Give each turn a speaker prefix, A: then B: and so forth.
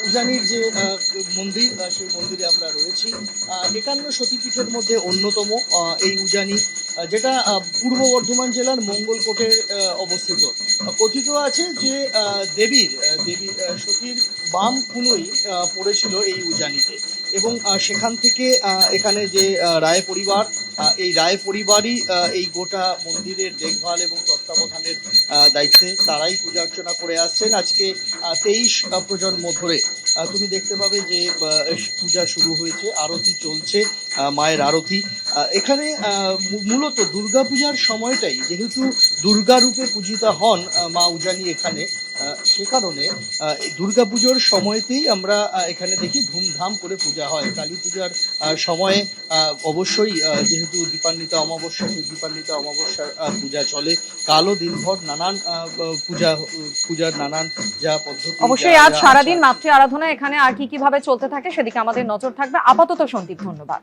A: উজানির যে মন্দির, সেই মন্দিরে আমরা রয়েছি। ৫১ সতীপীঠের মধ্যে অন্যতম এই উজানি, যেটা পূর্ব বর্ধমান জেলার মঙ্গলকোটে অবস্থিত। কথিত আছে যে দেবী সতীর বাম কুনোই পড়েছিল এই উজানিতে, এবং সেখান থেকে এখানে যে রায় পরিবার, এই রায় পরিবারই এই গোটা মন্দিরের দেখভাল এবং তত্ত্বাবধানের দায়িত্বে, তারাই পূজা অর্চনা করে আসছেন আজকে ২৩ প্রজন্ম ধরে। তুমি দেখতে পাবে যে পূজা শুরু হয়েছে, আরতি চলছে, মায়ের আরতি। এখানে মূলত দুর্গাপূজার সময়টাই, যেহেতু দুর্গা রূপে পূজিতা হন মা উজানি এখানে, সে কারণে দুর্গাপুজোর সময়তেই আমরা এখানে দেখি ধুমধাম করে পূজা হয়। কালী পূজার সময়ে অবশ্যই, যেহেতু দীপান্বিতা অমাবস্যা, সেই দীপান্বিতা অমাবস্যার পূজা চলে। কালও দিনভর নানান পূজার নানান যা পদ্ধতি।
B: অবশ্যই আজ সারাদিন মাতৃ আরাধনা এখানে আর কি কিভাবে চলতে থাকে সেদিকে আমাদের নজর থাকবে। আপাতত সন্দীপ, ধন্যবাদ।